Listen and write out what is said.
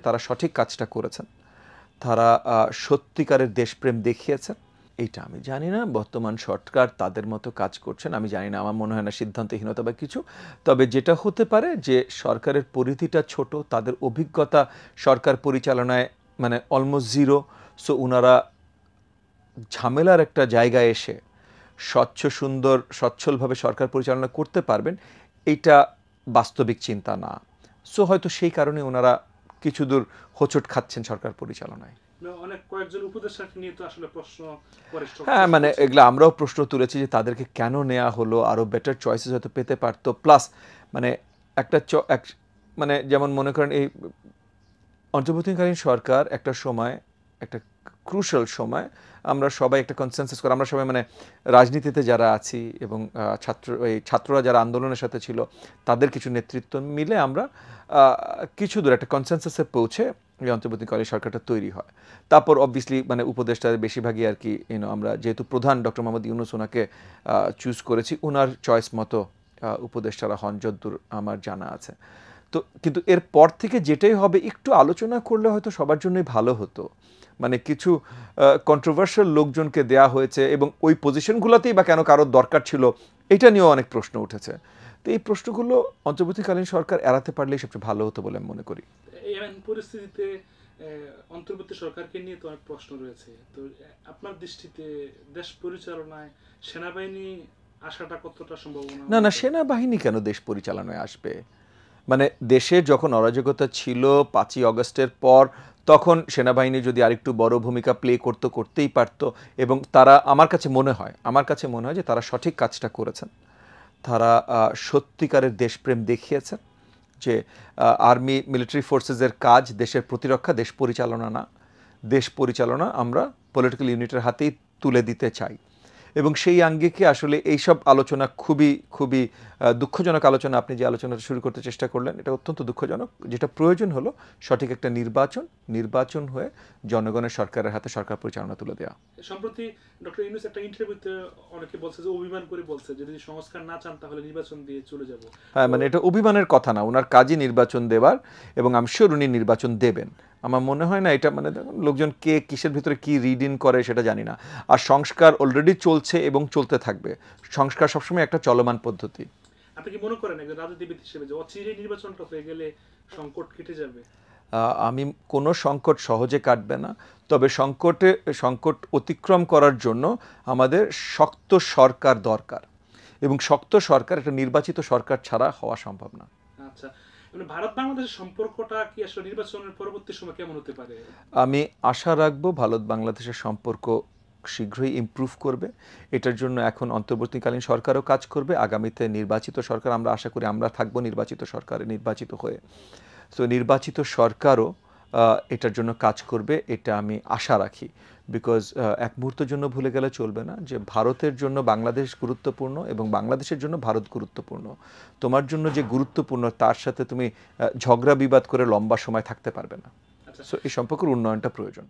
তারা সঠিক কাজটা করেছেন, তারা সত্যিকারের দেশপ্রেম দেখিয়েছেন। এইটা আমি জানি না বর্তমান সরকার তাদের মতো কাজ করছেন, আমি জানি না, আমার মনে হয় না সিদ্ধান্তহীনতা বা কিছু। তবে যেটা হতে পারে যে সরকারের পরিধিটা ছোট, তাদের অভিজ্ঞতা সরকার পরিচালনায় মানে অলমোস্ট জিরো। সো ওনারা ঝামেলার একটা জায়গায় এসে স্বচ্ছ সুন্দর সচ্ছলভাবে সরকার পরিচালনা করতে পারবেন, এইটা বাস্তবিক চিন্তা না। সো হয়তো সেই কারণে ওনারা কিছু দূর হোঁচট খাচ্ছেন সরকার পরিচালনায়। অনেক কয়েকজন উপদেষ্টাকে নিয়ে তো আসলে প্রশ্ন করে। হ্যাঁ, মানে এগুলো আমরাও প্রশ্ন তুলেছি যে তাদেরকে কেন নেওয়া হলো, আরও বেটার চয়েসেস হয়তো পেতে পারতো। প্লাস মানে একটা মানে যেমন মনে করেন এই অন্তর্বর্তীকালীন সরকার একটা সময়, একটা ক্রুশাল সময় আমরা সবাই একটা কনসেনসাস করে, আমরা সবাই মানে রাজনীতিতে যারা আছি এবং ছাত্ররা যারা আন্দোলনের সাথে ছিল তাদের কিছু নেতৃত্ব মিলে আমরা কিছু দূর একটা কনসেনসাসে পৌঁছে এই অন্তর্বর্তীকালীন সরকারটা তৈরি হয়। তারপর অবভিয়াসলি মানে উপদেষ্টাদের বেশিরভাগই আর কি আমরা যেহেতু প্রধান ডক্টর মোহাম্মদ ইউনূস ওনাকে চুজ করেছি, ওনার চয়েস মতো উপদেষ্টারা হন যদ্দূর আমার জানা আছে। তো কিন্তু এরপর থেকে যেটাই হবে একটু আলোচনা করলে হয়তো সবার জন্যই ভালো হতো। মানে কিছু কন্ট্রোভার্সিয়াল লোকজনকে দেয়া হয়েছে এবং ওই পজিশনগুলোতেই বা কেন কারোর দরকার ছিল, এটা নিয়েও অনেক প্রশ্ন উঠেছে। তো এই প্রশ্নগুলো অন্তর্বর্তীকালীন সরকার এড়াতে পারলেই সবচেয়ে ভালো হতো বলে আমি মনে করি। এই পরিস্থিতিতে অন্তর্বর্তী সরকারকে নিয়ে তো অনেক প্রশ্ন রয়েছে। তো আপনার দৃষ্টিতে দেশ পরিচালনায় সেনাবাহিনী আসাটা কতটা সম্ভাবনা? না না, সেনাবাহিনী কেন দেশ পরিচালনায় আসবে? মানে দেশে যখন অরাজকতা ছিল 5ই অগস্টের পর, তখন সেনাবাহিনী যদি আরেকটু বড় ভূমিকা প্লে করতেই পারত। এবং তারা আমার কাছে মনে হয় যে তারা সঠিক কাজটা করেছেন। তারা সত্যিকারের দেশপ্রেম দেখিয়েছেন যে আর্মি মিলিটারি ফোর্সেসের কাজ দেশের প্রতিরক্ষা, দেশ পরিচালনা না। দেশ পরিচালনা আমরা পলিটিক্যাল ইউনিটের হাতেই তুলে দিতে চাই। এবং সেই আঙ্গিকে আসলে এইসব আলোচনা খুবই খুবই দুঃখজনক আলোচনা। আপনি যে আলোচনাটা শুরু করতে চেষ্টা করলেন এটা অত্যন্ত দুঃখজনক। যেটা প্রয়োজন হলো সঠিক একটা নির্বাচন হয়ে জনগণের সরকারের হাতে সরকার পরিচালনা তুলে দেওয়া। সম্প্রতি ডক্টর ইউনূস একটা ইন্টারভিউতে অনেকে বলছে যে অভিমান করে বলছে যদি সংস্কার না চান তাহলে নির্বাচন দিয়ে চলে যাব। হ্যাঁ, মানে এটা অভিমানের কথা না, ওনার কাজই নির্বাচন দেওয়ার, এবং আমি শিওর উনি নির্বাচন দেবেন। আমার মনে হয় না এটা মানে লোকজন কে কিসের ভিতরে কি রিড ইন করে সেটা জানি না। আর সংস্কার অলরেডি চলছে এবং চলতে থাকবে। সংস্কার সবসময় একটা চলমান পদ্ধতি। আপনি কি মনে করেন একজন রাজনীতিবিদ হিসেবে যে অচিরে নির্বাচনটা হয়ে গেলে সংকট কেটে যাবে? আমি কোনো সংকট সহজে কাটবে না, তবে সংকট অতিক্রম করার জন্য আমাদের শক্ত সরকার দরকার, এবং শক্ত সরকার একটা নির্বাচিত সরকার ছাড়া হওয়া সম্ভব না। আচ্ছা, মানে ভারত বাংলাদেশের সম্পর্কটা কি আসলে নির্বাচনের পরবর্তী সময় কেমন হতে পারে? আমি আশা রাখবো ভারত বাংলাদেশের সম্পর্ক শীঘ্রই ইমপ্রুভ করবে। এটার জন্য এখন অন্তর্বর্তীকালীন সরকারও কাজ করবে, আগামীতে নির্বাচিত সরকার আমরা আশা করি আমরা থাকবো নির্বাচিত সরকারে নির্বাচিত হয়ে। সো নির্বাচিত সরকারও এটার জন্য কাজ করবে, এটা আমি আশা রাখি। বিকজ এক মুহূর্তের জন্য ভুলে গেলে চলবে না যে ভারতের জন্য বাংলাদেশ গুরুত্বপূর্ণ এবং বাংলাদেশের জন্য ভারত গুরুত্বপূর্ণ। তোমার জন্য যে গুরুত্বপূর্ণ তার সাথে তুমি ঝগড়া বিবাদ করে লম্বা সময় থাকতে পারবে না। সো এই সম্পর্কের উন্নয়নটা প্রয়োজন।